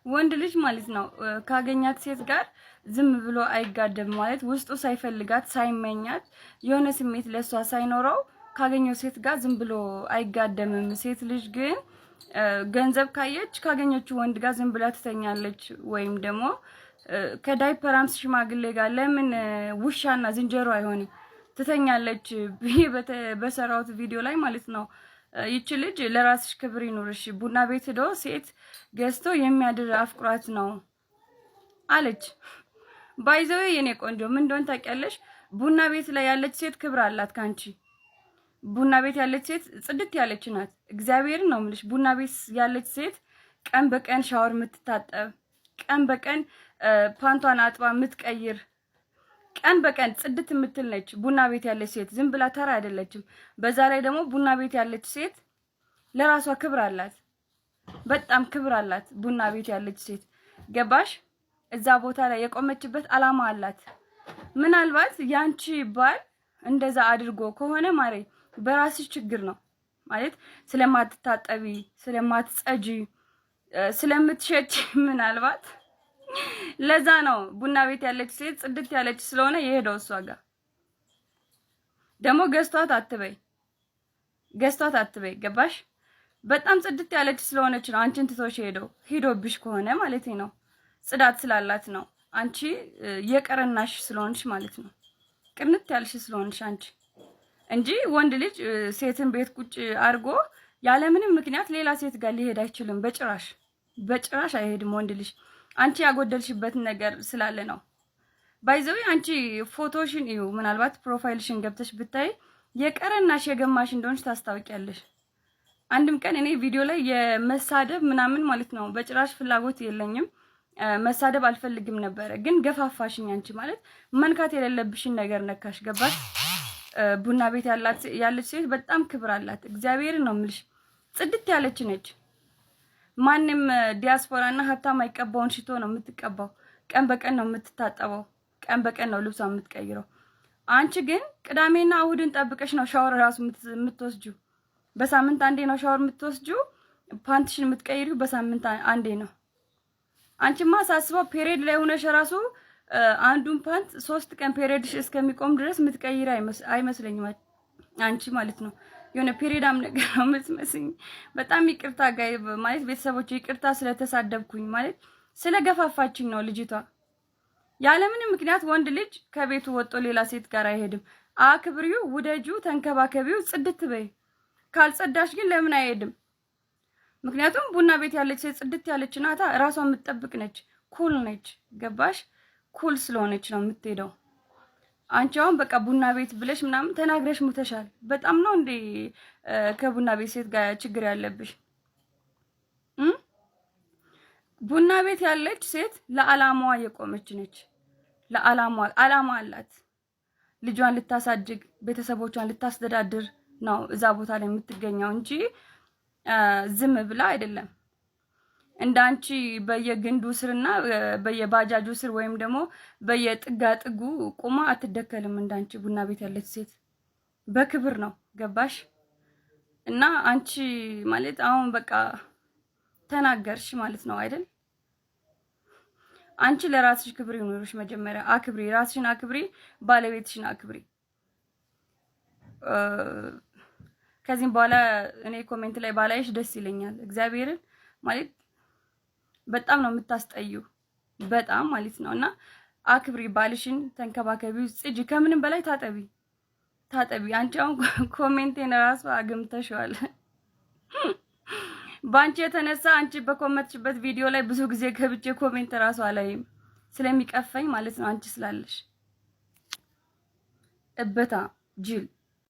ወንድ ልጅ ማለት ነው ካገኛት ሴት ጋር ዝም ብሎ አይጋደም ማለት ውስጡ ሳይፈልጋት ሳይመኛት የሆነ ስሜት ለሷ ሳይኖረው ካገኘው ሴት ጋር ዝም ብሎ አይጋደምም። ሴት ልጅ ግን ገንዘብ ካገኘችው ወንድ ጋር ዝም ብላ ትተኛለች። ወይም ደግሞ ከዳይፐራምስ ሽማግሌ ጋር ለምን ውሻና ዝንጀሮ አይሆንም ትተኛለች ብዬ በሰራውት ቪዲዮ ላይ ማለት ነው። ይቺ ልጅ ለራስሽ ክብር ይኑርሽ፣ ቡና ቤት ሄዶ ሴት ገዝቶ የሚያድር አፍቅሯት ነው አለች። ባይዘው የኔ ቆንጆ ምን እንደሆነ ታውቂያለሽ? ቡና ቤት ላይ ያለች ሴት ክብር አላት ካንቺ። ቡና ቤት ያለች ሴት ጽድት ያለች ናት። እግዚአብሔርን ነው የምልሽ። ቡና ቤት ያለች ሴት ቀን በቀን ሻወር የምትታጠብ፣ ቀን በቀን ፓንቷን አጥባ የምትቀይር፣ ቀን በቀን ጽድት የምትል ነች ቡና ቤት ያለች ሴት። ዝም ብላ ተራ አይደለችም። በዛ ላይ ደግሞ ቡና ቤት ያለች ሴት ለራሷ ክብር አላት፣ በጣም ክብር አላት ቡና ቤት ያለች ሴት። ገባሽ? እዛ ቦታ ላይ የቆመችበት አላማ አላት። ምናልባት ያንቺ ባል እንደዛ አድርጎ ከሆነ ማሬ በራስሽ ችግር ነው ማለት ስለማትታጠቢ፣ ስለማትጸጂ፣ ስለምትሸጪ ምናልባት ለዛ ነው ቡና ቤት ያለች ሴት ጽድት ያለች ስለሆነ የሄደው እሷ ጋር። ደግሞ ገዝቷት አትበይ ገባሽ? በጣም ጽድት ያለች ስለሆነች ነው አንቺን ትቶሽ ሄዶብሽ ከሆነ ማለት ነው። ጽዳት ስላላት ነው አንቺ የቀረናሽ ስለሆንሽ ማለት ነው። ቅንት ያልሽ ስለሆንሽ አንቺ እንጂ ወንድ ልጅ ሴትን ቤት ቁጭ አድርጎ ያለምንም ምክንያት ሌላ ሴት ጋር ሊሄድ አይችልም። በጭራሽ አይሄድም ወንድ ልጅ። አንቺ ያጎደልሽበት ነገር ስላለ ነው። ባይዘው አንቺ ፎቶሽን እዩ፣ ምናልባት ፕሮፋይልሽን ገብተሽ ብታይ የቀረናሽ የገማሽ እንደሆነሽ ታስታውቂያለሽ። አንድም ቀን እኔ ቪዲዮ ላይ የመሳደብ ምናምን ማለት ነው በጭራሽ ፍላጎት የለኝም። መሳደብ አልፈልግም ነበረ፣ ግን ገፋፋሽኝ። አንቺ ማለት መንካት የሌለብሽን ነገር ነካሽ። ገባሽ? ቡና ቤት ያለች ሴት በጣም ክብር አላት። እግዚአብሔርን ነው የምልሽ። ጽድት ያለች ነች። ማንም ዲያስፖራና ሀብታም አይቀባውን ሽቶ ነው የምትቀባው። ቀን በቀን ነው የምትታጠበው። ቀን በቀን ነው ልብሷ የምትቀይረው። አንቺ ግን ቅዳሜና እሁድን ጠብቀሽ ነው ሻወር ራሱ የምትወስጂው። በሳምንት አንዴ ነው ሻወር የምትወስጂው። ፓንትሽን የምትቀይሪው በሳምንት አንዴ ነው። አንቺማ ሳስበው ፔሪድ ላይ ሆነሽ ራሱ አንዱን ፓንት 3 ቀን ፔሪድሽ እስከሚቆም ድረስ የምትቀይሪ አይመስለኝም አንቺ ማለት ነው። የሆነ ፔሪዳም ነገር ነው የምትመስኝ። በጣም ይቅርታ ጋይ ማለት ቤተሰቦች ይቅርታ ስለተሳደብኩኝ ማለት ስለገፋፋችኝ ነው ልጅቷ። ያለምንም ምክንያት ወንድ ልጅ ከቤቱ ወጥቶ ሌላ ሴት ጋር አይሄድም። አክብሪው፣ ውደጁ፣ ተንከባከቢው፣ ጽድት በይ። ካልጸዳሽ ግን ለምን አይሄድም? ምክንያቱም ቡና ቤት ያለች ሴት ጽድት ያለች ናታ፣ ራሷን የምትጠብቅ ነች፣ ኩል ነች። ገባሽ? ኩል ስለሆነች ነው የምትሄደው። አንቺ አሁን በቃ ቡና ቤት ብለሽ ምናምን ተናግረሽ ሙተሻል። በጣም ነው እንዴ ከቡና ቤት ሴት ጋር ችግር ያለብሽ? ቡና ቤት ያለች ሴት ለዓላማዋ የቆመች ነች። ዓላማ አላት። ልጇን ልታሳድግ፣ ቤተሰቦቿን ልታስተዳድር ነው እዛ ቦታ ላይ የምትገኘው እንጂ ዝም ብላ አይደለም። እንዳንቺ በየግንዱ ስርና በየባጃጁ ስር ወይም ደግሞ በየጥጋ ጥጉ ቁማ አትደከልም። እንዳንቺ ቡና ቤት ያለች ሴት በክብር ነው። ገባሽ? እና አንቺ ማለት አሁን በቃ ተናገርሽ ማለት ነው አይደል? አንቺ ለራስሽ ክብር ይኑርሽ። መጀመሪያ አክብሪ፣ ራስሽን አክብሪ፣ ባለቤትሽን አክብሪ። ከዚህም በኋላ እኔ ኮሜንት ላይ ባላይሽ ደስ ይለኛል። እግዚአብሔርን ማለት በጣም ነው የምታስጠዩ፣ በጣም ማለት ነው። እና አክብሪ፣ ባልሽን ተንከባከቢው፣ ጽጂ፣ ከምንም በላይ ታጠቢ። አንቺ አሁን ኮሜንቴን ራሱ አግምተሽዋል። ባንቺ የተነሳ አንቺ በኮመንትሽበት ቪዲዮ ላይ ብዙ ጊዜ ገብቼ ኮሜንት ራሱ አላይም ስለሚቀፈኝ ማለት ነው። አንቺ ስላለሽ እበታ ጅል